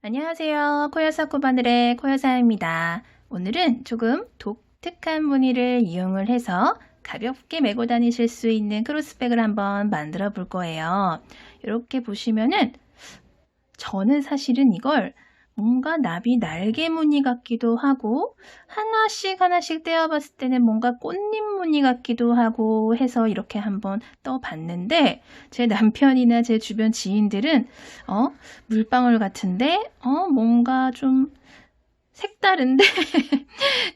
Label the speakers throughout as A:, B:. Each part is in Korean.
A: 안녕하세요. 코여사 코바늘의 코여사입니다. 오늘은 조금 독특한 무늬를 이용을 해서 가볍게 메고 다니실 수 있는 크로스백을 한번 만들어 볼 거예요. 이렇게 보시면은 저는 사실은 이걸 뭔가 나비 날개 무늬 같기도 하고 하나씩 떼어봤을 때는 뭔가 꽃잎 무늬 같기도 하고 해서 이렇게 한번 떠봤는데 제 남편이나 제 주변 지인들은 물방울 같은데 뭔가 좀 색다른데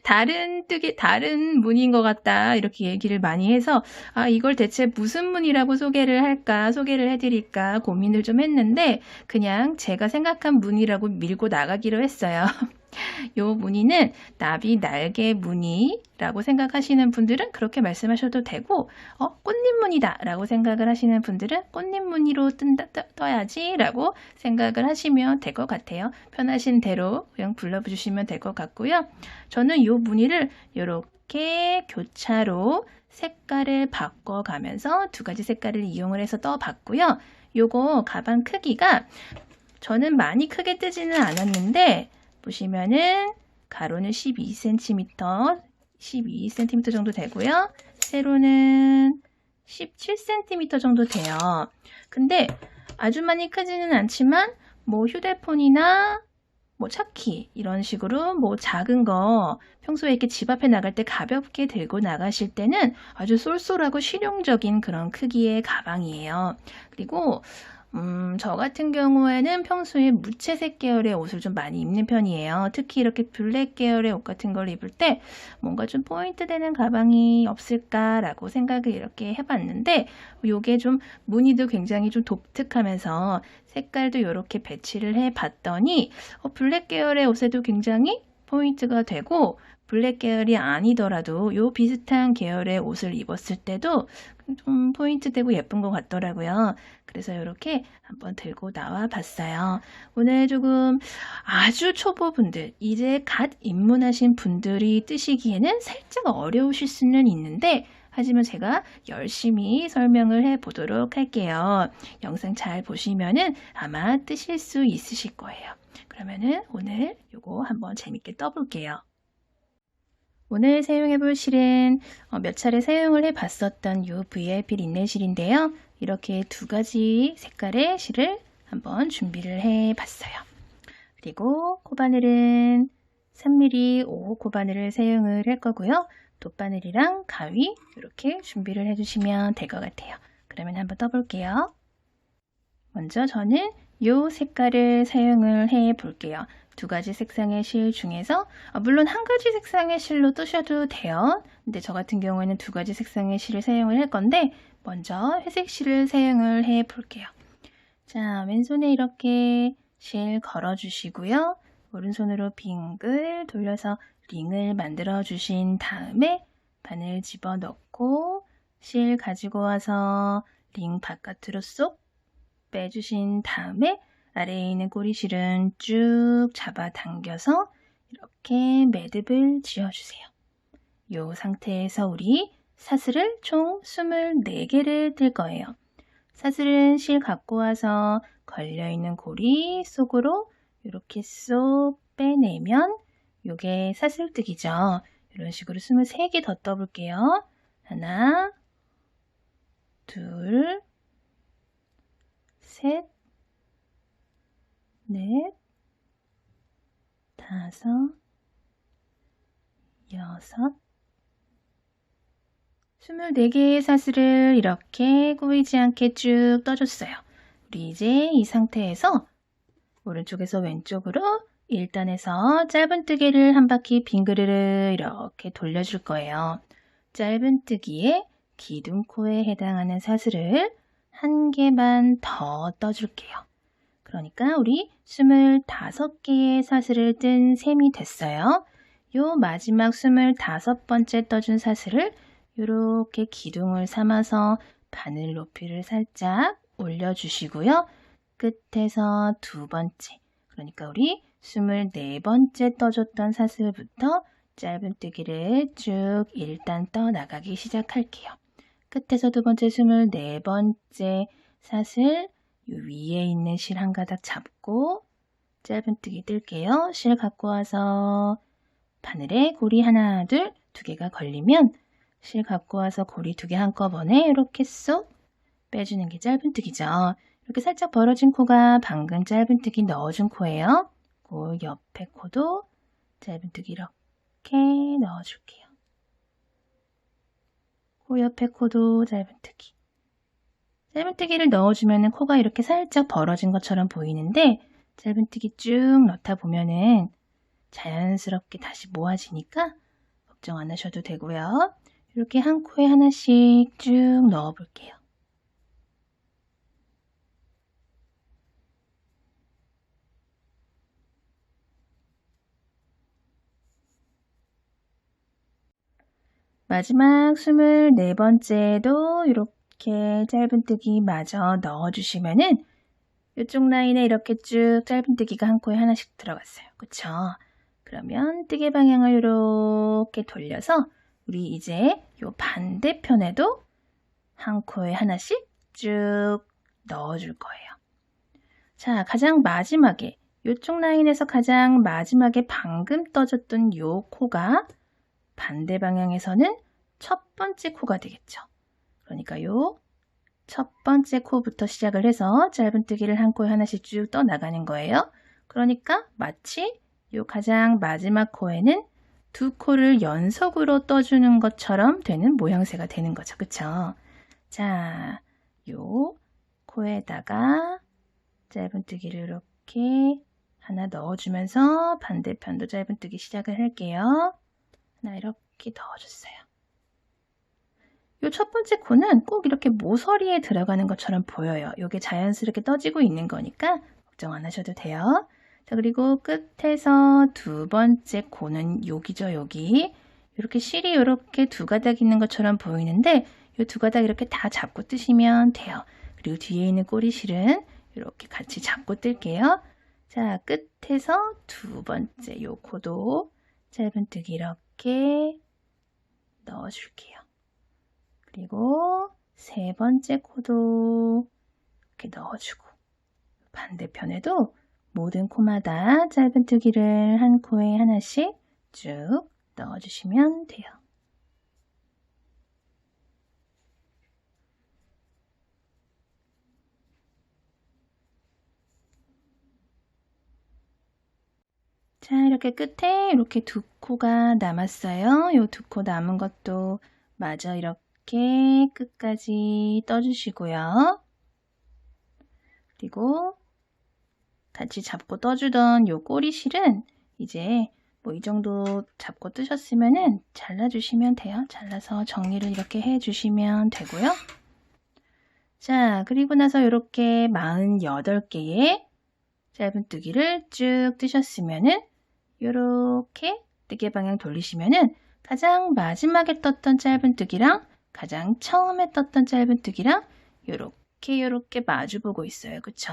A: 다른 무늬인 것 같다 이렇게 얘기를 많이 해서 이걸 대체 무슨 무늬라고 소개를 해드릴까 고민을 좀 했는데 그냥 제가 생각한 무늬라고 밀고 나가기로 했어요. 요 무늬는 나비 날개 무늬라고 생각하시는 분들은 그렇게 말씀하셔도 되고 꽃잎 무늬다 라고 생각을 하시는 분들은 꽃잎 무늬로 떠야지 라고 생각을 하시면 될 것 같아요. 편하신 대로 그냥 불러주시면 될 것 같고요. 저는 요 무늬를 이렇게 교차로 색깔을 바꿔가면서 두 가지 색깔을 이용을 해서 떠봤고요. 요거 가방 크기가 저는 많이 크게 뜨지는 않았는데 보시면은 가로는 12cm 정도 되고요. 세로는 17cm 정도 돼요. 근데 아주 많이 크지는 않지만 뭐 휴대폰이나 뭐 차키 이런 식으로 뭐 작은 거 평소에 이렇게 집 앞에 나갈 때 가볍게 들고 나가실 때는 아주 쏠쏠하고 실용적인 그런 크기의 가방이에요. 그리고 저 같은 경우에는 평소에 무채색 계열의 옷을 좀 많이 입는 편이에요. 특히 이렇게 블랙 계열의 옷 같은 걸 입을 때 뭔가 좀 포인트 되는 가방이 없을까라고 생각을 이렇게 해봤는데 이게 좀 무늬도 굉장히 좀 독특하면서 색깔도 이렇게 배치를 해봤더니 블랙 계열의 옷에도 굉장히 포인트가 되고 블랙 계열이 아니더라도 요 비슷한 계열의 옷을 입었을 때도 좀 포인트 되고 예쁜 것 같더라고요. 그래서 이렇게 한번 들고 나와 봤어요. 오늘 조금 아주 초보분들, 이제 갓 입문하신 분들이 뜨시기에는 살짝 어려우실 수는 있는데 하지만 제가 열심히 설명을 해 보도록 할게요. 영상 잘 보시면은 아마 뜨실 수 있으실 거예요. 그러면은 오늘 요거 한번 재밌게 떠볼게요. 오늘 사용해 볼 실은 몇 차례 사용을 해 봤었던 이 VIP 린넨실인데요. 이렇게 두 가지 색깔의 실을 한번 준비를 해 봤어요. 그리고 코바늘은 3mm 5호 코바늘을 사용을 할 거고요. 돗바늘이랑 가위 이렇게 준비를 해주시면 될 것 같아요. 그러면 한번 떠볼게요. 먼저 저는 이 색깔을 사용을 해 볼게요. 두 가지 색상의 실 중에서 물론 한 가지 색상의 실로 뜨셔도 돼요. 근데 저 같은 경우에는 두 가지 색상의 실을 사용을 할 건데 먼저 회색 실을 사용을 해 볼게요. 자, 왼손에 이렇게 실 걸어 주시고요. 오른손으로 빙글 돌려서 링을 만들어 주신 다음에 바늘 집어 넣고 실 가지고 와서 링 바깥으로 쏙 빼주신 다음에 아래에 있는 꼬리실은 쭉 잡아당겨서 이렇게 매듭을 지어주세요. 이 상태에서 우리 사슬을 총 24개를 뜰 거예요. 사슬은 실 갖고 와서 걸려있는 고리 속으로 이렇게 쏙 빼내면 이게 사슬뜨기죠. 이런 식으로 23개 더 떠볼게요. 하나, 둘, 셋, 넷, 다섯, 여섯, 24개의 사슬을 이렇게 꼬이지 않게 쭉 떠줬어요. 우리 이제 이 상태에서 오른쪽에서 왼쪽으로 1단에서 짧은뜨기를 한 바퀴 빙그르르 이렇게 돌려줄 거예요. 짧은뜨기에 기둥코에 해당하는 사슬을 한 개만 더 떠줄게요. 그러니까 우리 25개의 사슬을 뜬 셈이 됐어요. 요 마지막 25번째 떠준 사슬을 이렇게 기둥을 삼아서 바늘 높이를 살짝 올려주시고요. 끝에서 두 번째, 그러니까 우리 24번째 떠줬던 사슬부터 짧은뜨기를 쭉 일단 떠나가기 시작할게요. 끝에서 두 번째 24번째 사슬 요 위에 있는 실 한 가닥 잡고 짧은뜨기 뜰게요. 실 갖고 와서 바늘에 고리 하나, 둘, 두 개가 걸리면 실 갖고 와서 고리 두 개 한꺼번에 이렇게 쏙 빼주는 게 짧은뜨기죠. 이렇게 살짝 벌어진 코가 방금 짧은뜨기 넣어준 코예요. 그 옆에 코도 짧은뜨기 이렇게 넣어줄게요. 그 옆에 코도 짧은뜨기. 짧은뜨기를 넣어주면 코가 이렇게 살짝 벌어진 것처럼 보이는데 짧은뜨기 쭉 넣다 보면은 자연스럽게 다시 모아지니까 걱정 안 하셔도 되고요. 이렇게 한 코에 하나씩 쭉 넣어 볼게요. 마지막 24번째도 이렇게 짧은뜨기 마저 넣어주시면은 이쪽 라인에 이렇게 쭉 짧은뜨기가 한 코에 하나씩 들어갔어요. 그쵸? 그러면 뜨개 방향을 이렇게 돌려서 우리 이제 이 반대편에도 한 코에 하나씩 쭉 넣어줄 거예요. 자, 가장 마지막에 이쪽 라인에서 가장 마지막에 방금 떠줬던 이 코가 반대 방향에서는 첫 번째 코가 되겠죠. 그러니까 요 첫 번째 코부터 시작을 해서 짧은뜨기를 한 코에 하나씩 쭉 떠나가는 거예요. 그러니까 마치 요 가장 마지막 코에는 두 코를 연속으로 떠주는 것처럼 되는 모양새가 되는 거죠. 그쵸? 자, 요 코에다가 짧은뜨기를 이렇게 하나 넣어주면서 반대편도 짧은뜨기 시작을 할게요. 하나 이렇게 넣어줬어요. 이 첫 번째 코는 꼭 이렇게 모서리에 들어가는 것처럼 보여요. 이게 자연스럽게 떠지고 있는 거니까 걱정 안 하셔도 돼요. 자, 그리고 끝에서 두 번째 코는 여기죠, 여기. 이렇게 실이 이렇게 두 가닥 있는 것처럼 보이는데 이 두 가닥 이렇게 다 잡고 뜨시면 돼요. 그리고 뒤에 있는 꼬리실은 이렇게 같이 잡고 뜰게요. 자, 끝에서 두 번째 요 코도 짧은뜨기 이렇게 넣어줄게요. 그리고 세 번째 코도 이렇게 넣어주고 반대편에도 모든 코마다 짧은뜨기를 한 코에 하나씩 쭉 넣어주시면 돼요. 자, 이렇게 끝에 이렇게 두 코가 남았어요. 이 두 코 남은 것도 마저 이렇게 끝까지 떠주시고요. 그리고 같이 잡고 떠주던 이 꼬리실은 이제 뭐 이 정도 잡고 뜨셨으면은 잘라주시면 돼요. 잘라서 정리를 이렇게 해주시면 되고요. 자, 그리고 나서 이렇게 48개의 짧은뜨기를 쭉 뜨셨으면은 이렇게 뜨개 방향 돌리시면은 가장 마지막에 떴던 짧은뜨기랑 가장 처음에 떴던 짧은뜨기랑 이렇게 마주보고 있어요. 그쵸?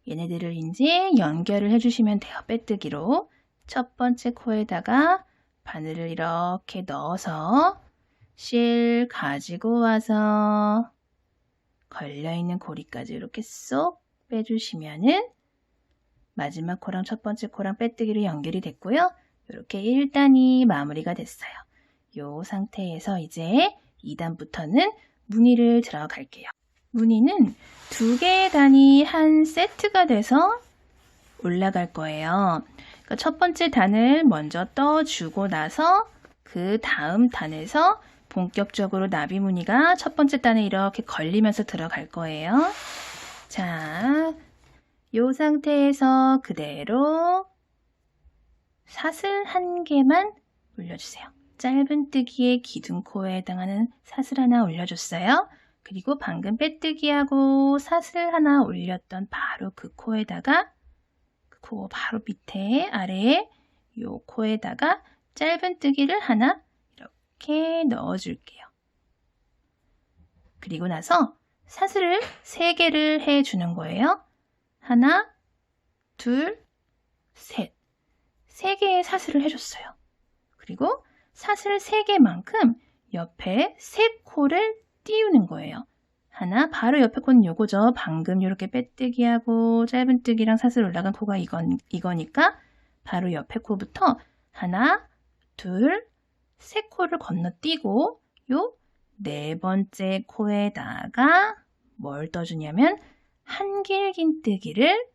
A: 얘네들을 이제 연결을 해주시면 돼요. 빼뜨기로. 첫 번째 코에다가 바늘을 이렇게 넣어서 실 가지고 와서 걸려있는 고리까지 이렇게 쏙 빼주시면은 마지막 코랑 첫 번째 코랑 빼뜨기로 연결이 됐고요. 이렇게 1단이 마무리가 됐어요. 이 상태에서 이제 2단부터는 무늬를 들어갈게요. 무늬는 두 개의 단이 한 세트가 돼서 올라갈 거예요. 그러니까 첫 번째 단을 먼저 떠주고 나서 그 다음 단에서 본격적으로 나비 무늬가 첫 번째 단에 이렇게 걸리면서 들어갈 거예요. 자, 이 상태에서 그대로 사슬 한 개만 올려주세요. 짧은뜨기의 기둥코에 해당하는 사슬 하나 올려줬어요. 그리고 방금 빼뜨기하고 사슬 하나 올렸던 바로 그 코에다가 그 코 바로 밑에 아래에 이 코에다가 짧은뜨기를 하나 이렇게 넣어줄게요. 그리고 나서 사슬을 3개를 해주는 거예요. 하나, 둘, 셋. 3개의 사슬을 해줬어요. 그리고 사슬 3개만큼 옆에 3코를 띄우는 거예요. 하나, 바로 옆에 코는 요거죠. 방금 이렇게 빼뜨기하고 짧은뜨기랑 사슬 올라간 코가 이거니까 바로 옆에 코부터 하나, 둘, 세 코를 건너뛰고 요 네 번째 코에다가 뭘 떠주냐면 한길긴뜨기를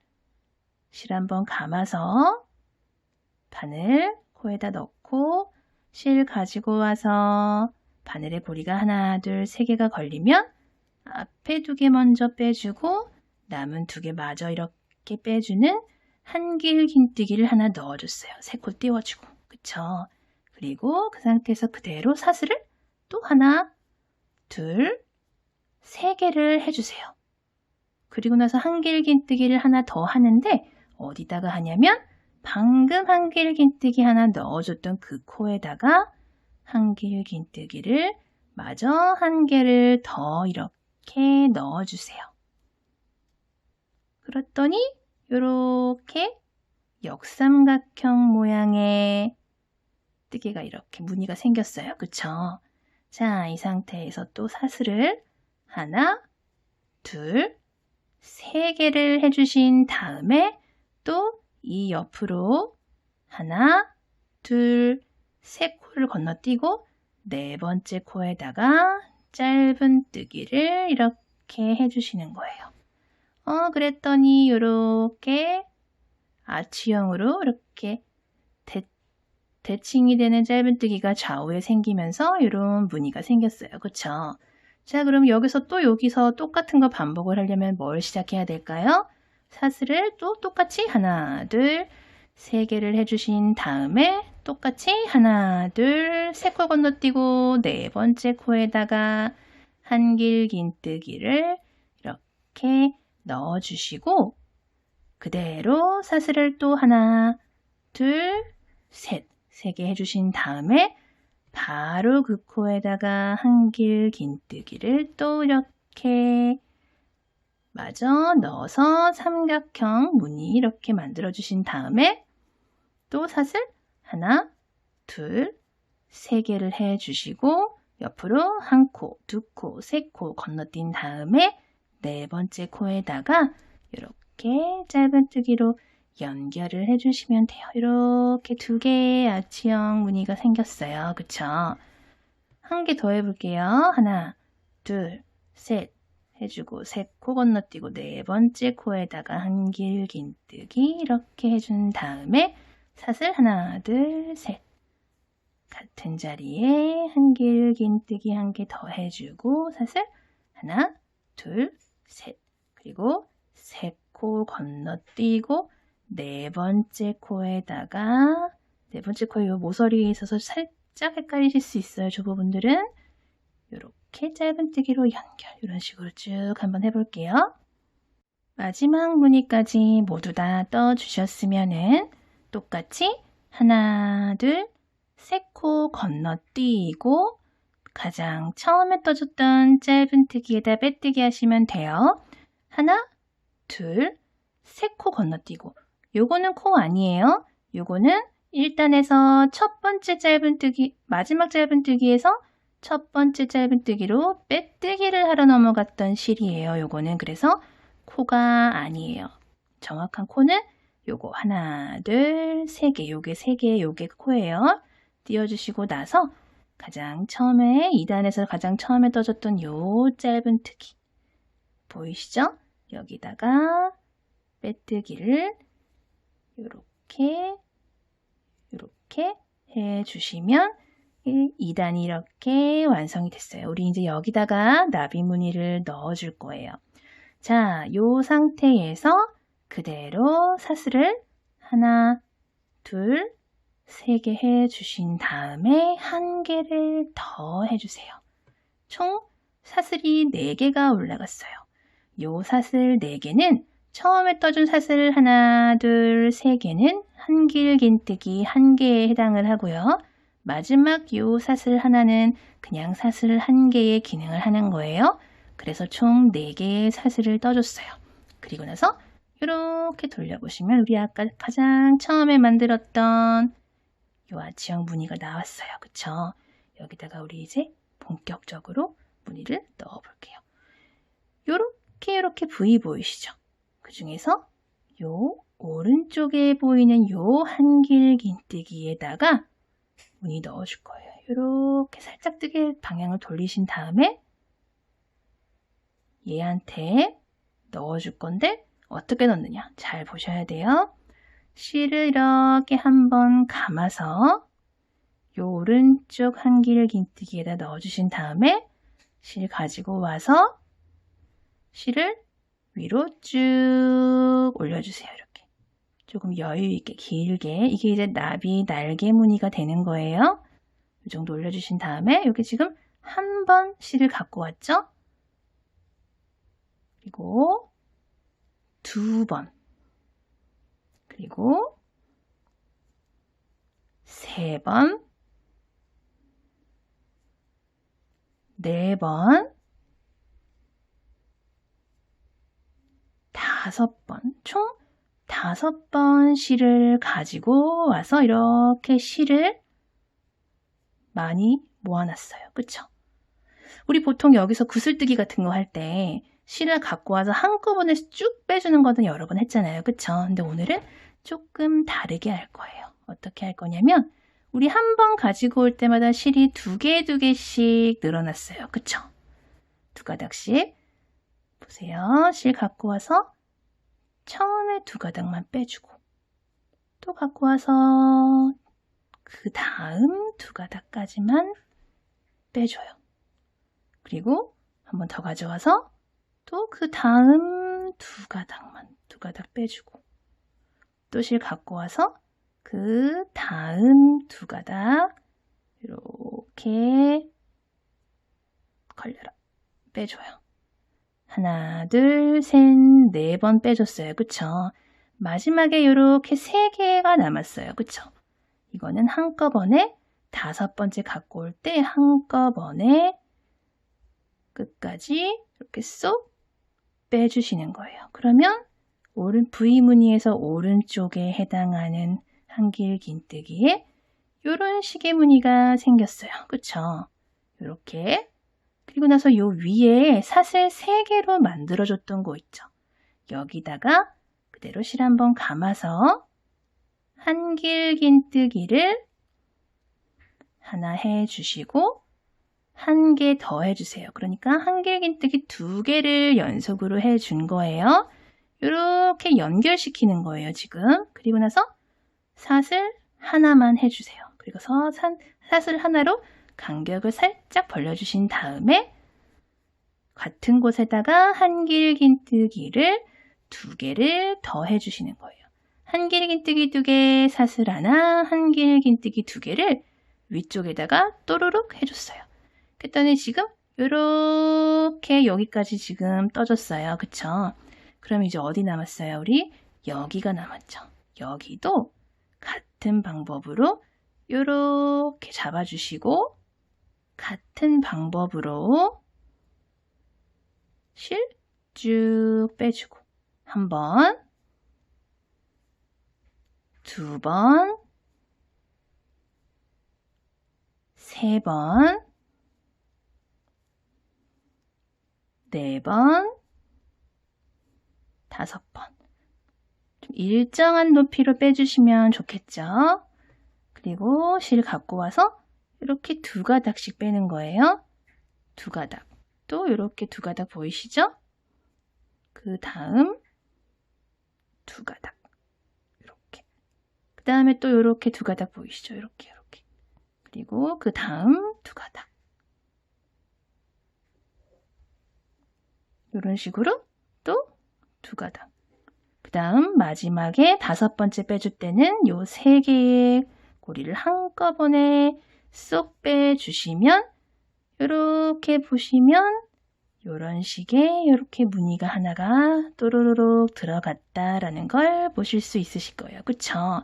A: 실 한번 감아서 바늘 코에다 넣고 실 가지고 와서 바늘의 고리가 하나, 둘, 세 개가 걸리면 앞에 두 개 먼저 빼주고 남은 두 개 마저 이렇게 빼주는 한길긴뜨기를 하나 넣어줬어요. 세 코 띄워주고. 그쵸? 그리고 그 상태에서 그대로 사슬을 또 하나, 둘, 세 개를 해주세요. 그리고 나서 한길긴뜨기를 하나 더 하는데 어디다가 하냐면 방금 한길긴뜨기 하나 넣어줬던 그 코에다가 한길긴뜨기를 마저 한 개를 더 이렇게 넣어주세요. 그랬더니 이렇게 역삼각형 모양의 뜨개가 이렇게 무늬가 생겼어요. 그쵸? 자, 이 상태에서 또 사슬을 하나, 둘, 세 개를 해주신 다음에 또 이 옆으로 하나, 둘, 세 코를 건너뛰고 네 번째 코에다가 짧은뜨기를 이렇게 해주시는 거예요. 그랬더니 이렇게 아치형으로 이렇게 대칭이 되는 짧은뜨기가 좌우에 생기면서 이런 무늬가 생겼어요. 그쵸? 자, 그럼 여기서 똑같은 거 반복을 하려면 뭘 시작해야 될까요? 사슬을 또 똑같이 하나, 둘, 세 개를 해주신 다음에 똑같이 하나, 둘, 세 코 건너뛰고 네 번째 코에다가 한길긴뜨기를 이렇게 넣어주시고 그대로 사슬을 또 하나, 둘, 셋, 세 개 해주신 다음에 바로 그 코에다가 한길긴뜨기를 또 이렇게 마저 넣어서 삼각형 무늬 이렇게 만들어 주신 다음에 또 사슬 하나, 둘, 세 개를 해주시고 옆으로 한 코, 두 코, 세 코 건너뛴 다음에 네 번째 코에다가 이렇게 짧은뜨기로 연결을 해주시면 돼요. 이렇게 두 개의 아치형 무늬가 생겼어요. 그쵸? 한 개 더 해볼게요. 하나, 둘, 셋 해주고 세 코 건너뛰고 네 번째 코에다가 한길긴뜨기 이렇게 해준 다음에 사슬 하나, 둘, 셋 같은 자리에 한길긴뜨기 한 개 더 해주고 사슬 하나, 둘, 셋 그리고 세 코 건너뛰고 네 번째 코에다가 네 번째 코에 이 모서리에 있어서 살짝 헷갈리실 수 있어요. 초보분들은 이렇게 짧은뜨기로 연결 이런 식으로 쭉 한번 해볼게요. 마지막 무늬까지 모두 다 떠주셨으면은 똑같이 하나, 둘, 세 코 건너뛰고 가장 처음에 떠줬던 짧은뜨기에다 빼뜨기 하시면 돼요. 하나, 둘, 세 코 건너뛰고 요거는 코 아니에요. 요거는 1단에서 첫 번째 짧은뜨기, 마지막 짧은뜨기에서 첫 번째 짧은뜨기로 빼뜨기를 하러 넘어갔던 실이에요. 요거는 그래서 코가 아니에요. 정확한 코는 요거 하나, 둘, 세 개, 요게 세 개, 요게 코예요. 띄워주시고 나서 가장 처음에 2단에서 가장 처음에 떠줬던 요 짧은뜨기 보이시죠? 여기다가 빼뜨기를 이렇게 해주시면 2단이 이렇게 완성이 됐어요. 우리 이제 여기다가 나비 무늬를 넣어줄 거예요. 자, 요 상태에서 그대로 사슬을 하나, 둘, 세 개 해주신 다음에 한 개를 더 해주세요. 총 사슬이 4개가 올라갔어요. 요 사슬 4개는 처음에 떠준 사슬 하나, 둘, 세 개는 한길긴뜨기 1개에 해당을 하고요. 마지막 요 사슬 하나는 그냥 사슬 1개의 기능을 하는 거예요. 그래서 총 4개의 사슬을 떠줬어요. 그리고 나서 이렇게 돌려보시면 우리 아까 가장 처음에 만들었던 요 아치형 무늬가 나왔어요. 그쵸? 여기다가 우리 이제 본격적으로 무늬를 넣어 볼게요. 요렇게 V 보이시죠? 그 중에서 요 오른쪽에 보이는 요 한길긴뜨기에다가 무늬 넣어줄 거예요. 요렇게 살짝 뜨게 방향을 돌리신 다음에 얘한테 넣어줄 건데 어떻게 넣느냐? 잘 보셔야 돼요. 실을 이렇게 한번 감아서 요 오른쪽 한길긴뜨기에다 넣어주신 다음에 실 가지고 와서 실을 위로 쭉 올려주세요. 이렇게 조금 여유 있게 길게 이게 이제 나비 날개 무늬가 되는 거예요. 이 정도 올려주신 다음에 여기 지금 한 번 실을 갖고 왔죠? 그리고 두 번 그리고 세 번 네 번 다섯 번 총 5번 실을 가지고 와서 이렇게 실을 많이 모아놨어요. 그쵸? 우리 보통 여기서 구슬뜨기 같은 거 할 때 실을 갖고 와서 한꺼번에 쭉 빼주는 거는 여러 번 했잖아요. 그쵸? 근데 오늘은 조금 다르게 할 거예요. 어떻게 할 거냐면 우리 한 번 가지고 올 때마다 실이 두 개씩 늘어났어요. 그쵸? 두 가닥씩 보세요. 실 갖고 와서 처음에 두 가닥만 빼주고 또 갖고 와서 그 다음 두 가닥까지만 빼줘요. 그리고 한 번 더 가져와서 또 그 다음 두 가닥 빼주고 또 실 갖고 와서 그 다음 두 가닥 이렇게 걸려라 빼줘요. 하나, 둘, 셋, 네 번 빼줬어요. 그쵸? 마지막에 이렇게 3개가 남았어요. 그쵸? 이거는 한꺼번에 5번째 갖고 올 때 한꺼번에 끝까지 이렇게 쏙 빼주시는 거예요. 그러면 V 무늬에서 오른쪽에 해당하는 한길긴뜨기에 이런 식의 무늬가 생겼어요. 그쵸? 이렇게 그리고 나서 요 위에 사슬 3개로 만들어줬던 거 있죠. 여기다가 그대로 실 한번 감아서 한길긴뜨기를 하나 해주시고 1개 더 해주세요. 그러니까 한길긴뜨기 2개를 연속으로 해준 거예요. 이렇게 연결시키는 거예요, 지금. 그리고 나서 사슬 하나만 해주세요. 그리고 사슬 하나로 간격을 살짝 벌려주신 다음에 같은 곳에다가 한길긴뜨기를 2개를 더 해주시는 거예요. 한길긴뜨기 2개, 사슬 하나, 한길긴뜨기 2개를 위쪽에다가 또르륵 해줬어요. 그랬더니 지금 이렇게 여기까지 지금 떠졌어요. 그쵸? 그럼 이제 어디 남았어요? 우리 여기가 남았죠. 여기도 같은 방법으로 이렇게 잡아주시고 같은 방법으로 실 쭉 빼주고 한 번, 두 번, 세 번, 네 번, 5번. 좀 일정한 높이로 빼주시면 좋겠죠? 그리고 실 갖고 와서 이렇게 2가닥씩 빼는 거예요. 2가닥. 또 이렇게 2가닥 보이시죠? 그 다음 2가닥. 이렇게. 그 다음에 또 이렇게 2가닥 보이시죠? 이렇게. 그리고 그 다음 2가닥. 이런 식으로 또 2가닥. 그 다음 마지막에 5번째 빼줄 때는 요 3개의 고리를 한꺼번에 쏙 빼주시면 이렇게 보시면 이런 식의 이렇게 무늬가 하나가 또르르륵 들어갔다라는 걸 보실 수 있으실 거예요. 그쵸?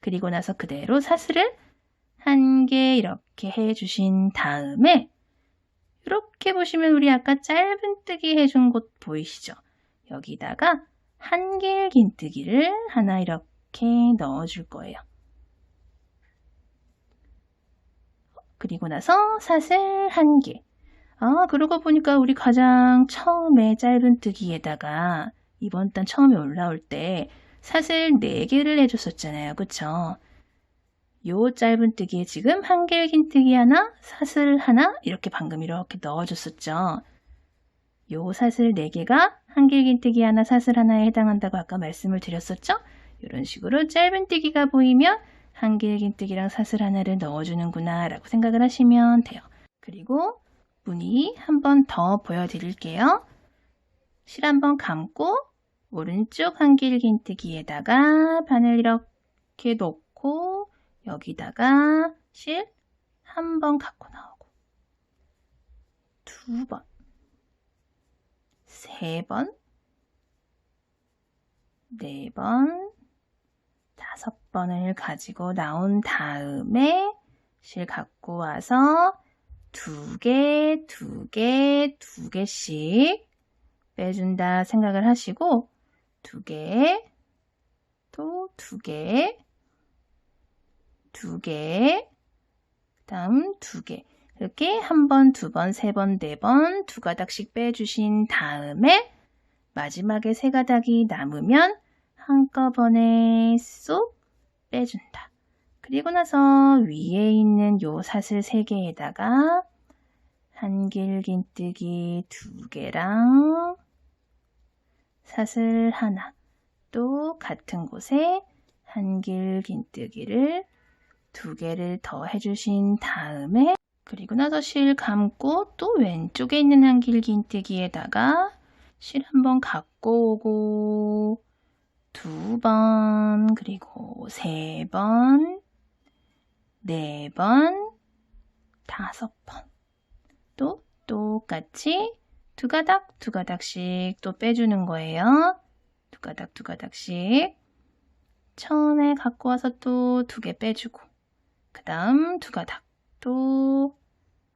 A: 그리고 나서 그대로 사슬을 1개 이렇게 해주신 다음에 이렇게 보시면 우리 아까 짧은뜨기 해준 곳 보이시죠? 여기다가 한길긴뜨기를 하나 이렇게 넣어줄 거예요. 그리고 나서 사슬 1개. 그러고 보니까 우리 가장 처음에 짧은뜨기에다가 이번 단 처음에 올라올 때 사슬 4개를 해줬었잖아요. 그쵸? 요 짧은뜨기에 지금 한길긴뜨기 하나, 사슬 하나 이렇게 방금 이렇게 넣어줬었죠. 요 사슬 4개가 한길긴뜨기 하나, 사슬 하나에 해당한다고 아까 말씀을 드렸었죠. 이런 식으로 짧은뜨기가 보이면 한길긴뜨기랑 사슬 하나를 넣어주는구나 라고 생각을 하시면 돼요. 그리고 무늬 한 번 더 보여드릴게요. 실 한 번 감고 오른쪽 한길긴뜨기에다가 바늘 이렇게 놓고 여기다가 실 한 번 갖고 나오고 2번, 3번, 4번, 5번을 가지고 나온 다음에 실 갖고 와서 2개, 2개, 2개씩 빼준다 생각을 하시고 2개, 또 2개, 2개, 다음 2개 이렇게 1번, 2번, 3번, 4번 2가닥씩 빼주신 다음에 마지막에 3가닥이 남으면 한꺼번에 쏙 빼준다. 그리고 나서 위에 있는 요 사슬 3개에다가 한길긴뜨기 2개랑 사슬 하나 또 같은 곳에 한길긴뜨기를 2개를 더 해주신 다음에 그리고 나서 실 감고 또 왼쪽에 있는 한길긴뜨기에다가 실 한번 갖고 오고 2번 그리고 3번 4번 5번 또 똑같이 2가닥 2가닥씩 또 빼주는 거예요. 2가닥 2가닥씩 처음에 갖고 와서 또 2개 빼주고 그 다음 2가닥 또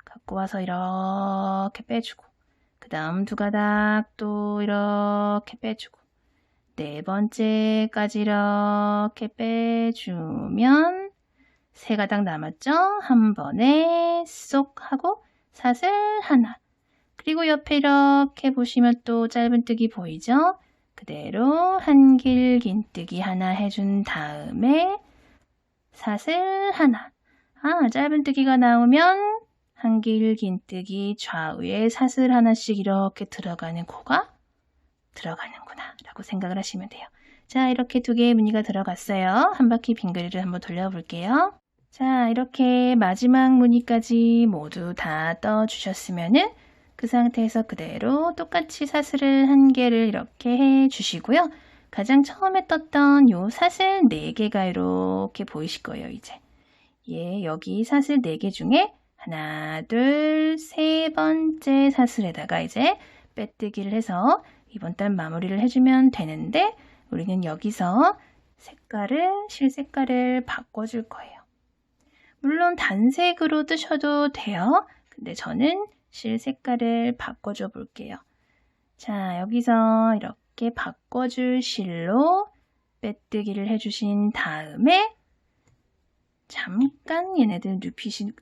A: 갖고 와서 이렇게 빼주고 그 다음 2가닥 또 이렇게 빼주고 4번째까지 이렇게 빼주면 3가닥 남았죠? 한 번에 쏙 하고 사슬 하나 그리고 옆에 이렇게 보시면 또 짧은뜨기 보이죠? 그대로 한길긴뜨기 하나 해준 다음에 사슬 하나 짧은뜨기가 나오면 한길긴뜨기 좌우에 사슬 하나씩 이렇게 들어가는 코가 들어가는구나 라고 생각을 하시면 돼요. 자, 이렇게 2개의 무늬가 들어갔어요. 한 바퀴 빙그리를 한번 돌려볼게요. 자, 이렇게 마지막 무늬까지 모두 다 떠주셨으면은 그 상태에서 그대로 똑같이 사슬을 1개를 이렇게 해주시고요. 가장 처음에 떴던 요 사슬 4개가 이렇게 보이실 거예요, 이제. 여기 사슬 4개 중에 하나, 둘, 3번째 사슬에다가 이제 빼뜨기를 해서 이번 달 마무리를 해주면 되는데 우리는 여기서 실 색깔을 바꿔줄 거예요. 물론 단색으로 뜨셔도 돼요. 근데 저는 실 색깔을 바꿔줘 볼게요. 자, 여기서 이렇게 바꿔줄 실로 빼뜨기를 해주신 다음에 잠깐 얘네들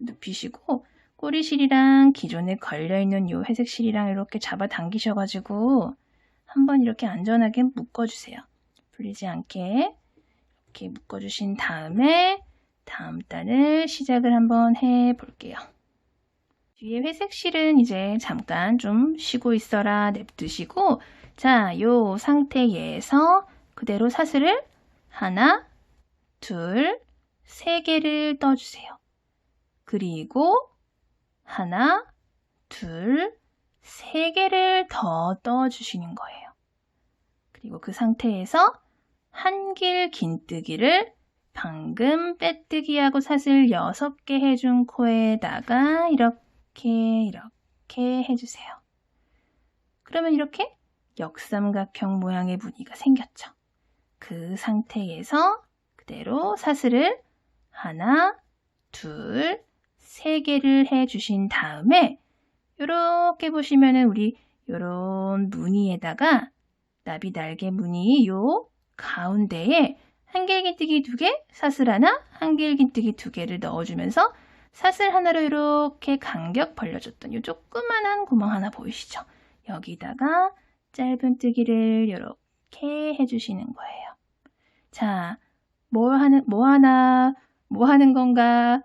A: 눕히시고 꼬리실이랑 기존에 걸려있는 이 회색 실이랑 이렇게 잡아당기셔가지고 한번 이렇게 안전하게 묶어주세요. 풀리지 않게 이렇게 묶어주신 다음에 다음 단을 시작을 한번 해볼게요. 뒤에 회색 실은 이제 잠깐 좀 쉬고 있어라 냅두시고 자, 요 상태에서 그대로 사슬을 하나, 둘, 3개를 떠주세요. 그리고 하나, 둘, 3개를 더 떠주시는 거예요. 그리고 그 상태에서 한길긴뜨기를 방금 빼뜨기하고 사슬 6개 해준 코에다가 이렇게 해주세요. 그러면 이렇게 역삼각형 모양의 무늬가 생겼죠. 그 상태에서 그대로 사슬을 하나, 둘, 3개를 해주신 다음에 이렇게 보시면은 우리 요런 무늬에다가 나비 날개 무늬 요 가운데에 한길긴뜨기 2개, 사슬 하나, 한길긴뜨기 2개를 넣어주면서 사슬 하나로 이렇게 간격 벌려줬던 이 조그만한 구멍 하나 보이시죠? 여기다가 짧은 뜨기를 이렇게 해주시는 거예요. 자, 뭐 하는 건가?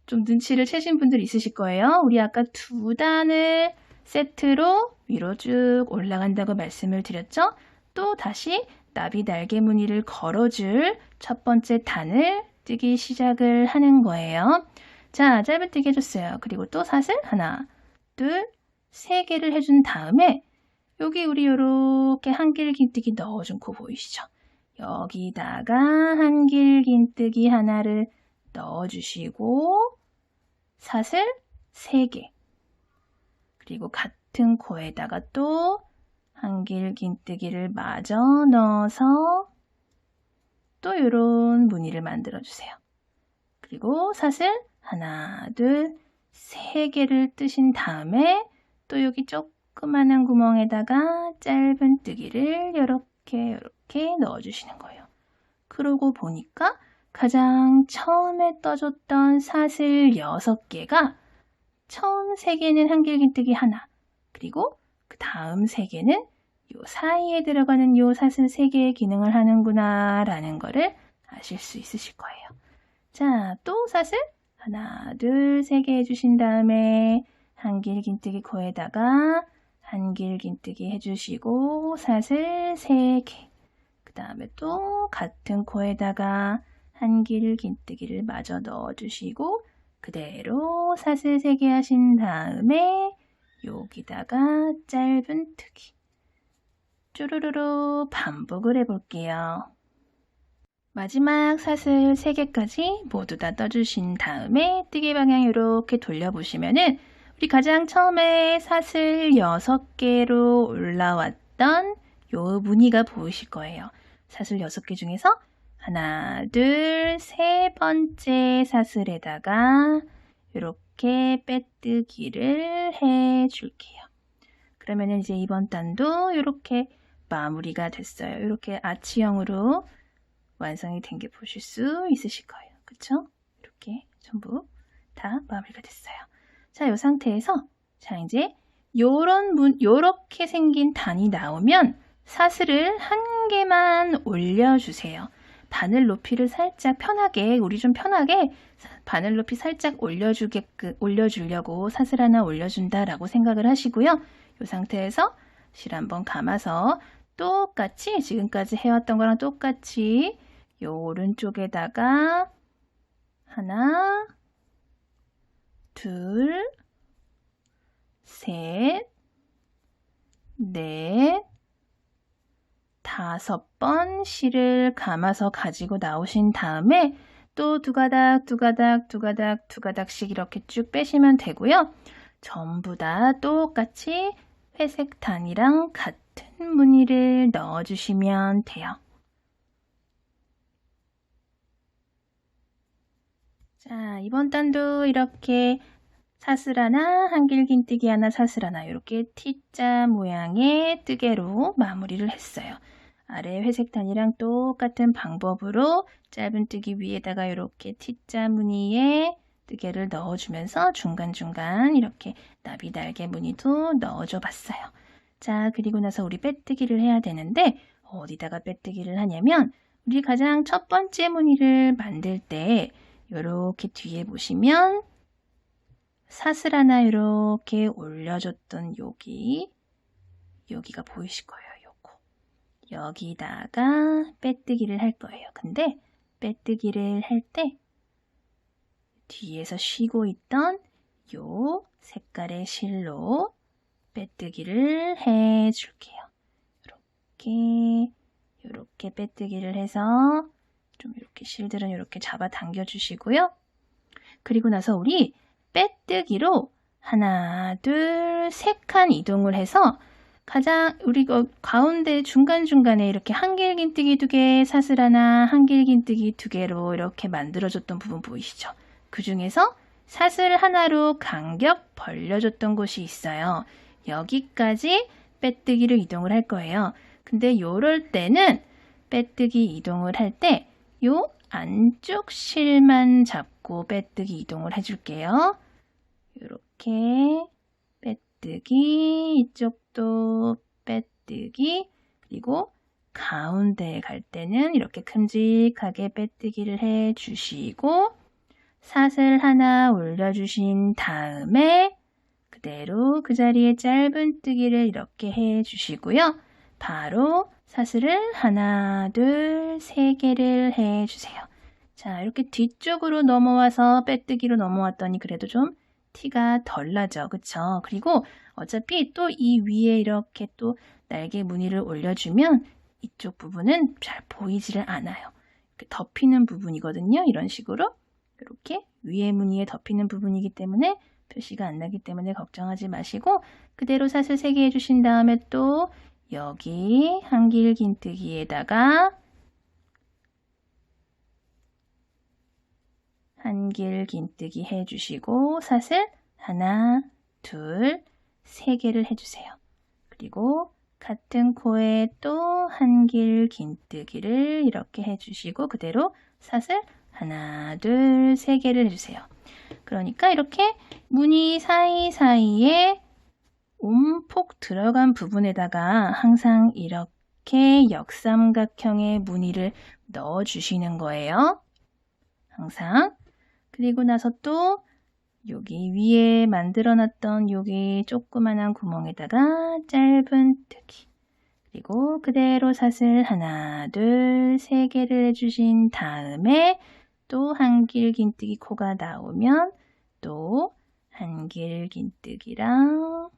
A: 좀 눈치를 채신 분들 있으실 거예요. 우리 아까 2단을 세트로 위로 쭉 올라간다고 말씀을 드렸죠? 또 다시 나비 날개 무늬를 걸어줄 첫 번째 단을 뜨기 시작을 하는 거예요. 자, 짧은 뜨기 해줬어요. 그리고 또 사슬 하나, 둘, 3개를 해준 다음에 여기 우리 이렇게 한길긴뜨기 넣어준 코 보이시죠? 여기다가 한길긴뜨기 하나를 넣어주시고 사슬 3개 그리고 같은 코에다가 또 한길긴뜨기를 마저 넣어서 또 이런 무늬를 만들어 주세요. 그리고 사슬 하나, 둘, 3개를 뜨신 다음에 또 여기 조그만한 구멍에다가 짧은 뜨기를 이렇게 넣어주시는 거예요. 그러고 보니까 가장 처음에 떠줬던 사슬 6개가 처음 3개는 한길긴뜨기 하나, 그리고 그 다음 3개는 요 사이에 들어가는 요 사슬 3개의 기능을 하는구나 라는 거를 아실 수 있으실 거예요. 자, 또 사슬 하나, 둘, 3개 해주신 다음에 한길긴뜨기 코에다가 한길긴뜨기 해주시고 사슬 3개 그 다음에 또 같은 코에다가 한길긴뜨기를 마저 넣어주시고 그대로 사슬 3개 하신 다음에 여기다가 짧은 뜨기 쭈루루루 반복을 해볼게요. 마지막 사슬 3개까지 모두 다 떠주신 다음에 뜨기 방향 이렇게 돌려보시면은 우리 가장 처음에 사슬 6개로 올라왔던 요 무늬가 보이실 거예요. 사슬 6개 중에서 하나, 둘, 3번째 사슬에다가 이렇게 빼뜨기를 해줄게요. 그러면 이제 이번 단도 이렇게 마무리가 됐어요. 이렇게 아치형으로 완성이 된 게 보실 수 있으실 거예요. 그쵸? 이렇게 전부 다 마무리가 됐어요. 자, 이 상태에서 자 이제 요렇게 생긴 단이 나오면 사슬을 1개만 올려주세요. 바늘 높이를 살짝 편하게, 우리 좀 편하게 바늘 높이 살짝 올려주려고 사슬 하나 올려준다라고 생각을 하시고요. 이 상태에서 실 한번 감아서 똑같이 지금까지 해왔던 거랑 똑같이 요 오른쪽에다가 하나, 둘, 셋, 넷, 5번 실을 감아서 가지고 나오신 다음에 또 두 가닥씩 이렇게 쭉 빼시면 되고요. 전부 다 똑같이 회색 단이랑 같은 무늬를 넣어주시면 돼요. 자, 이번 단도 이렇게 사슬 하나, 한길긴뜨기 하나, 사슬 하나 이렇게 T자 모양의 뜨개로 마무리를 했어요. 아래 회색 단이랑 똑같은 방법으로 짧은 뜨기 위에다가 이렇게 T자 무늬의 뜨개를 넣어주면서 중간중간 이렇게 나비 날개 무늬도 넣어줘 봤어요. 자, 그리고 나서 우리 빼뜨기를 해야 되는데 어디다가 빼뜨기를 하냐면 우리 가장 첫 번째 무늬를 만들 때 이렇게 뒤에 보시면 사슬 하나 이렇게 올려줬던 여기가 보이실 거예요. 요거. 여기다가 빼뜨기를 할 거예요. 근데 빼뜨기를 할 때 뒤에서 쉬고 있던 요 색깔의 실로 빼뜨기를 해줄게요. 이렇게 빼뜨기를 해서 좀 이렇게 실들은 이렇게 잡아 당겨 주시고요. 그리고 나서 우리 빼뜨기로 하나, 둘, 3칸 이동을 해서 가장 우리 가운데 중간중간에 이렇게 한길긴뜨기 2개, 사슬 하나, 한길긴뜨기 2개로 이렇게 만들어줬던 부분 보이시죠? 그 중에서 사슬 하나로 간격 벌려줬던 곳이 있어요. 여기까지 빼뜨기로 이동을 할 거예요. 근데 요럴 때는 빼뜨기 이동을 할 때 요 안쪽 실만 잡고 빼뜨기 이동을 해줄게요. 이렇게 빼뜨기, 이쪽도 빼뜨기, 그리고 가운데 갈 때는 이렇게 큼직하게 빼뜨기를 해주시고 사슬 하나 올려주신 다음에 그대로 그 자리에 짧은뜨기를 이렇게 해주시고요. 바로 사슬을 하나, 둘, 세 개를 해주세요. 자, 이렇게 뒤쪽으로 넘어와서 빼뜨기로 넘어왔더니 그래도 좀 티가 덜 나죠. 그쵸? 그리고 어차피 또 이 위에 이렇게 또 날개 무늬를 올려주면 이쪽 부분은 잘 보이지를 않아요. 덮이는 부분이거든요. 이런 식으로. 이렇게 위에 무늬에 덮이는 부분이기 때문에 표시가 안 나기 때문에 걱정하지 마시고 그대로 사슬 3개 해주신 다음에 또 여기 한길 긴뜨기에다가 한길 긴뜨기 해주시고 사슬 하나, 둘, 3개를 해주세요. 그리고 같은 코에 또 한길 긴뜨기를 이렇게 해주시고 그대로 사슬 하나, 둘, 3개를 해주세요. 그러니까 이렇게 무늬 사이사이에 움푹 들어간 부분에다가 항상 이렇게 역삼각형의 무늬를 넣어주시는 거예요. 항상. 그리고 나서 또 여기 위에 만들어놨던 여기 조그만한 구멍에다가 짧은뜨기. 그리고 그대로 사슬 하나, 둘, 3개를 해주신 다음에 또 한길 긴뜨기 코가 나오면 또 한길 긴뜨기랑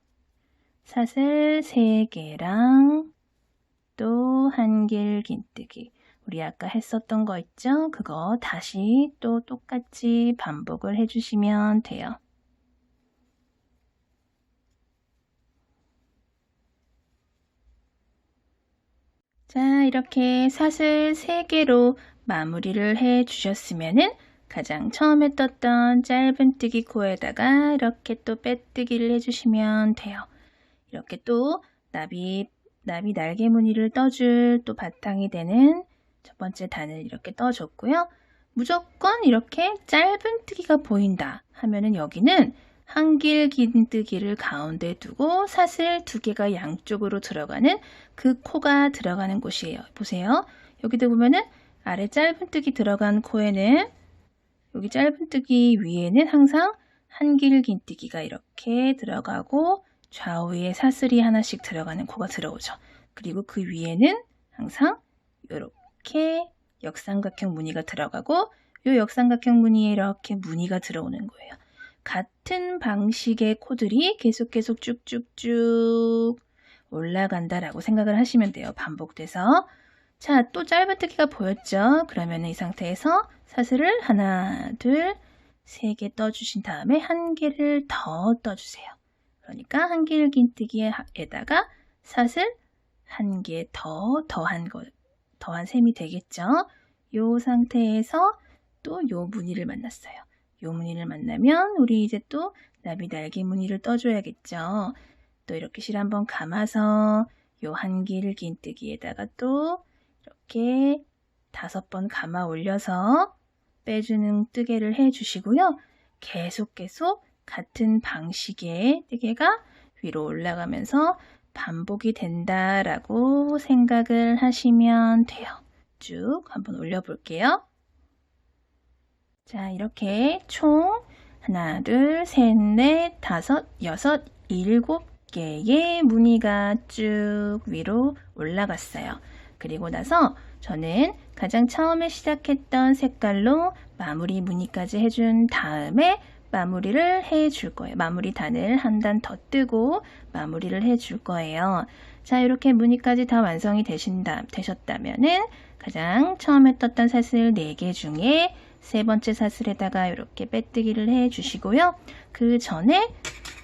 A: 사슬 3개랑 또 한길 긴뜨기. 우리 아까 했었던 거 있죠? 그거 다시 또 똑같이 반복을 해주시면 돼요. 자, 이렇게 사슬 3개로 마무리를 해 주셨으면은 가장 처음에 떴던 짧은뜨기 코에다가 이렇게 또 빼뜨기를 해주시면 돼요. 이렇게 또 나비 날개 무늬를 떠줄 또 바탕이 되는 첫 번째 단을 이렇게 떠줬고요. 무조건 이렇게 짧은뜨기가 보인다 하면은 여기는 한길 긴뜨기를 가운데 두고 사슬 2개가 양쪽으로 들어가는 그 코가 들어가는 곳이에요. 보세요. 여기도 보면은 아래 짧은뜨기 들어간 코에는 여기 짧은뜨기 위에는 항상 한길 긴뜨기가 이렇게 들어가고 좌우에 사슬이 하나씩 들어가는 코가 들어오죠. 그리고 그 위에는 항상 이렇게 역삼각형 무늬가 들어가고 이 역삼각형 무늬에 이렇게 무늬가 들어오는 거예요. 같은 방식의 코들이 계속 쭉쭉쭉 올라간다라고 생각을 하시면 돼요. 반복돼서. 자, 또 짧은뜨기가 보였죠? 그러면 이 상태에서 사슬을 하나, 둘, 3개 떠주신 다음에 한 개를 더 떠주세요. 그러니까 한길 긴뜨기에다가 사슬 한 개 더한 셈이 되겠죠? 이 상태에서 또 요 무늬를 만났어요. 요 무늬를 만나면 우리 이제 또 나비 날개 무늬를 떠줘야겠죠. 또 이렇게 실 한번 감아서 요 한길 긴뜨기에다가 또 이렇게 5번 감아 올려서 빼주는 뜨개를 해주시고요. 계속 같은 방식의 뜨개가 위로 올라가면서 반복이 된다라고 생각을 하시면 돼요. 쭉 한번 올려볼게요. 자, 이렇게 총 하나, 둘, 셋, 넷, 다섯, 여섯, 7개의 무늬가 쭉 위로 올라갔어요. 그리고 나서 저는 가장 처음에 시작했던 색깔로 마무리 무늬까지 해준 다음에 마무리를 해줄 거예요. 마무리 단을 한 단 더 뜨고 마무리를 해줄 거예요. 자, 이렇게 무늬까지 다 완성이 되셨다면은 가장 처음에 떴던 사슬 4개 중에 3번째 사슬에다가 이렇게 빼뜨기를 해주시고요. 그 전에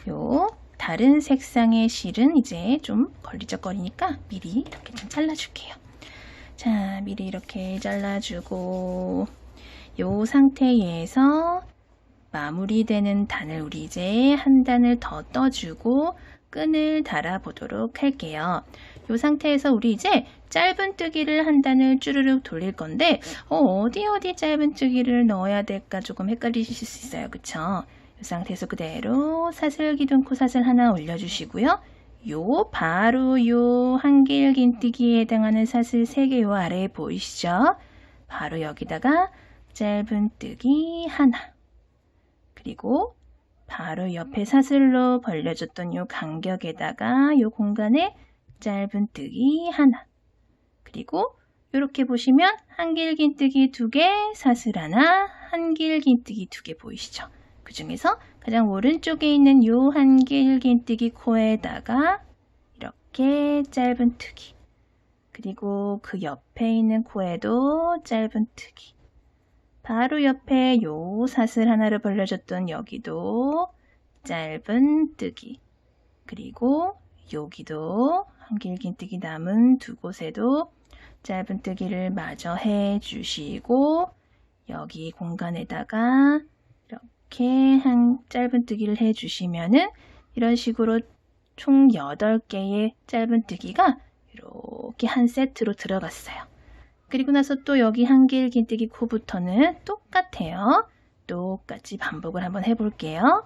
A: 요 다른 색상의 실은 이제 좀 걸리적거리니까 미리 이렇게 좀 잘라줄게요. 자, 미리 이렇게 잘라주고 요 상태에서 마무리되는 단을 우리 이제 한 단을 더 떠주고 끈을 달아 보도록 할게요. 이 상태에서 우리 이제 짧은뜨기를 한 단을 쭈르륵 돌릴 건데 어디 짧은뜨기를 넣어야 될까 조금 헷갈리실 수 있어요. 그쵸? 이 상태에서 그대로 사슬 기둥코 사슬 하나 올려주시고요. 바로 요 한길긴뜨기에 해당하는 사슬 3개 요 아래에 보이시죠? 바로 여기다가 짧은뜨기 하나, 그리고 바로 옆에 사슬로 벌려줬던 요 간격에다가 요 공간에 짧은뜨기 하나, 그리고 이렇게 보시면 한길긴뜨기 2개, 사슬 하나, 한길긴뜨기 2개 보이시죠? 그 중에서 가장 오른쪽에 있는 요 한길긴뜨기 코에다가 이렇게 짧은뜨기, 그리고 그 옆에 있는 코에도 짧은뜨기, 바로 옆에 요 사슬 하나를 벌려줬던 여기도 짧은뜨기, 그리고 여기도 한길긴뜨기 남은 2곳에도 짧은뜨기를 마저 해주시고 여기 공간에다가 이렇게 짧은뜨기를 해주시면은 이런 식으로 총 8개의 짧은뜨기가 이렇게 한 세트로 들어갔어요. 그리고 나서 또 여기 한길긴뜨기 코부터는 똑같아요. 똑같이 반복을 한번 해볼게요.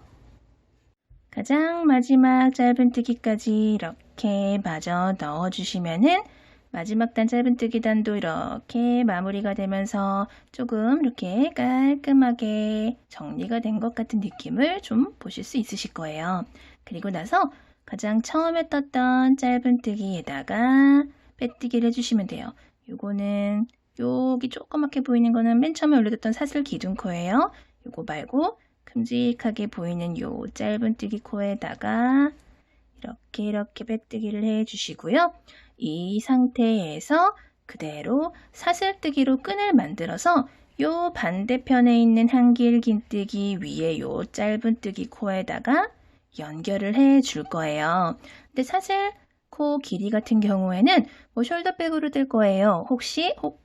A: 가장 마지막 짧은뜨기까지 이렇게 마저 넣어주시면은 마지막 단 짧은뜨기 단도 이렇게 마무리가 되면서 조금 이렇게 깔끔하게 정리가 된 것 같은 느낌을 좀 보실 수 있으실 거예요. 그리고 나서 가장 처음에 떴던 짧은뜨기에다가 빼뜨기를 해주시면 돼요. 요거는 여기 조그맣게 보이는 거는 맨 처음에 올려뒀던 사슬 기둥코예요. 요거 말고 큼직하게 보이는 요 짧은뜨기 코에다가 이렇게 빼뜨기를 해주시고요. 이 상태에서 그대로 사슬뜨기로 끈을 만들어서 요 반대편에 있는 한길긴뜨기 위에 요 짧은뜨기 코에다가 연결을 해 줄 거예요. 근데 사슬 코 길이 같은 경우에는 뭐 숄더백으로 될 거예요.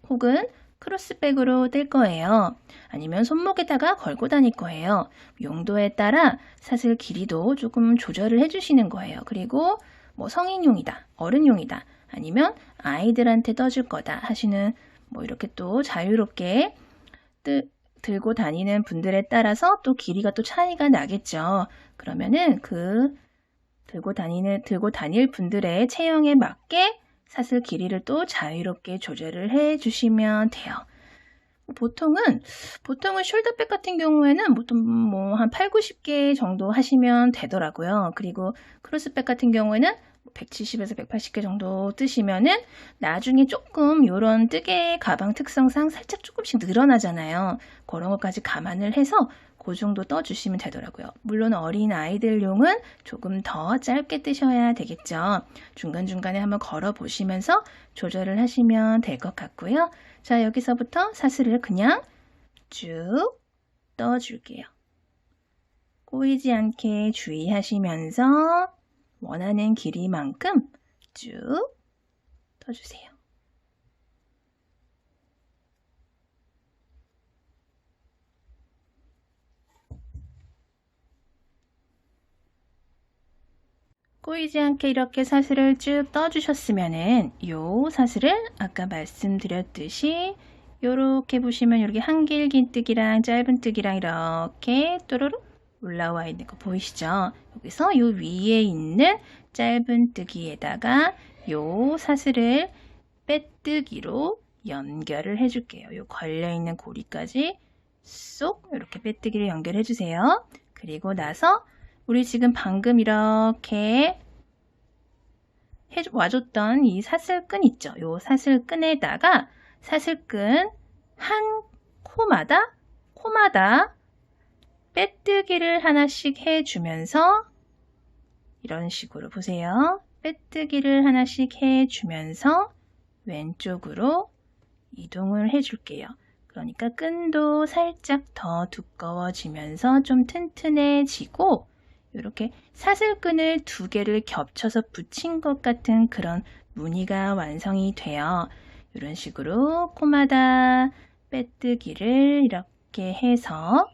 A: 혹은 크로스백으로 될 거예요. 아니면 손목에다가 걸고 다닐 거예요. 용도에 따라 사슬 길이도 조금 조절을 해주시는 거예요. 그리고 뭐 성인용이다, 어른용이다, 아니면 아이들한테 떠줄 거다 하시는 뭐 이렇게 또 자유롭게 들고 다니는 분들에 따라서 또 길이가 또 차이가 나겠죠. 그러면은 그 들고 다닐 분들의 체형에 맞게 사슬 길이를 또 자유롭게 조절을 해 주시면 돼요. 보통은 숄더백 같은 경우에는 보통 뭐 한 8, 90개 정도 하시면 되더라고요. 그리고 크로스백 같은 경우에는 170에서 180개 정도 뜨시면은 나중에 조금 이런 뜨개 가방 특성상 살짝 조금씩 늘어나잖아요. 그런 것까지 감안을 해서 그 정도 떠주시면 되더라고요. 물론 어린 아이들용은 조금 더 짧게 뜨셔야 되겠죠. 중간중간에 한번 걸어 보시면서 조절을 하시면 될 것 같고요. 자, 여기서부터 사슬을 그냥 쭉 떠줄게요. 꼬이지 않게 주의하시면서 원하는 길이만큼 쭉 떠주세요. 꼬이지 않게 이렇게 사슬을 쭉 떠주셨으면은 요 사슬을 아까 말씀드렸듯이 요렇게 보시면 이렇게 한길긴뜨기랑 짧은뜨기랑 이렇게 또르륵 올라와 있는 거 보이시죠? 여기서 요 위에 있는 짧은뜨기에다가 요 사슬을 빼뜨기로 연결을 해줄게요. 요 걸려있는 고리까지 쏙 이렇게 빼뜨기를 연결해 주세요. 그리고 나서 우리 지금 방금 이렇게 와줬던 이 사슬끈 있죠? 요 사슬끈에다가 사슬끈 한 코마다 빼뜨기를 하나씩 해주면서 이런 식으로 보세요. 빼뜨기를 하나씩 해주면서 왼쪽으로 이동을 해줄게요. 그러니까 끈도 살짝 더 두꺼워지면서 좀 튼튼해지고 이렇게 사슬끈을 2개를 겹쳐서 붙인 것 같은 그런 무늬가 완성이 돼요. 이런 식으로 코마다 빼뜨기를 이렇게 해서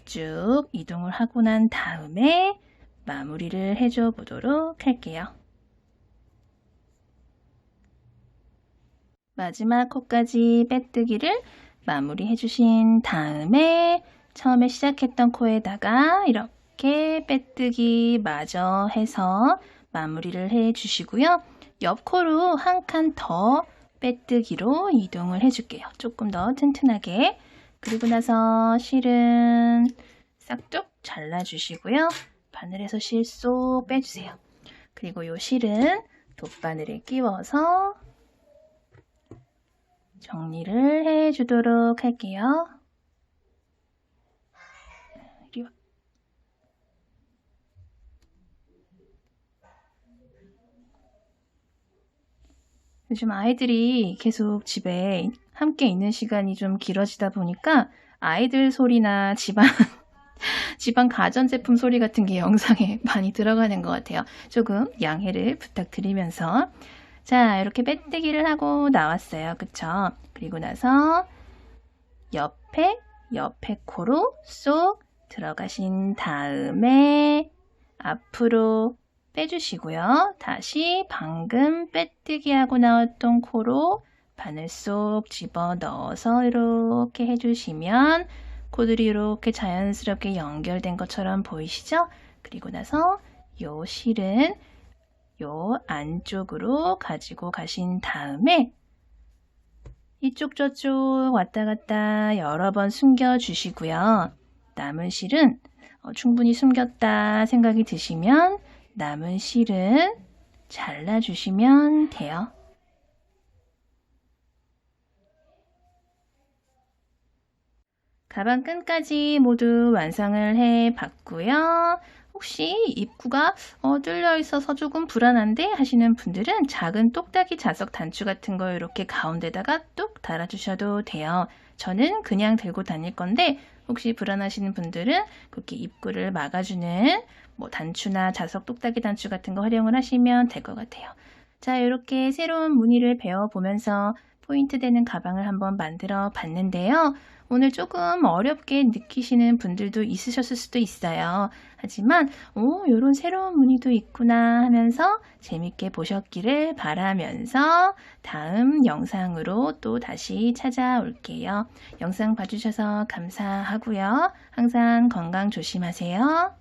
A: 쭉 이동을 하고 난 다음에 마무리를 해줘 보도록 할게요. 마지막 코까지 빼뜨기를 마무리해 주신 다음에 처음에 시작했던 코에다가 이렇게 빼뜨기 마저 해서 마무리를 해 주시고요. 옆 코로 한 칸 더 빼뜨기로 이동을 해줄게요. 조금 더 튼튼하게. 그리고 나서 실은 싹둑 잘라주시고요. 바늘에서 실 쏙 빼주세요. 그리고 요 실은 돗바늘에 끼워서 정리를 해주도록 할게요. 이리 와. 요즘 아이들이 계속 집에 함께 있는 시간이 좀 길어지다 보니까 아이들 소리나 집안 가전제품 소리 같은 게 영상에 많이 들어가는 것 같아요. 조금 양해를 부탁드리면서 자, 이렇게 빼뜨기를 하고 나왔어요. 그쵸? 그리고 나서 옆에 코로 쏙 들어가신 다음에 앞으로 빼주시고요. 다시 방금 빼뜨기 하고 나왔던 코로 바늘 쏙 집어 넣어서 이렇게 해주시면 코들이 이렇게 자연스럽게 연결된 것처럼 보이시죠? 그리고 나서 요 실은 요 안쪽으로 가지고 가신 다음에 이쪽 저쪽 왔다 갔다 여러 번 숨겨 주시고요. 남은 실은 충분히 숨겼다 생각이 드시면 남은 실은 잘라주시면 돼요. 가방 끈까지 모두 완성을 해 봤고요. 혹시 입구가 뚫려 있어서 조금 불안한데 하시는 분들은 작은 똑딱이 자석 단추 같은 거 이렇게 가운데다가 뚝 달아주셔도 돼요. 저는 그냥 들고 다닐 건데 혹시 불안하시는 분들은 그렇게 입구를 막아주는 뭐 단추나 자석 똑딱이 단추 같은 거 활용을 하시면 될 것 같아요. 자, 이렇게 새로운 무늬를 배워보면서 포인트 되는 가방을 한번 만들어 봤는데요. 오늘 조금 어렵게 느끼시는 분들도 있으셨을 수도 있어요. 하지만 이런 새로운 무늬도 있구나 하면서 재밌게 보셨기를 바라면서 다음 영상으로 또 다시 찾아올게요. 영상 봐주셔서 감사하고요. 항상 건강 조심하세요.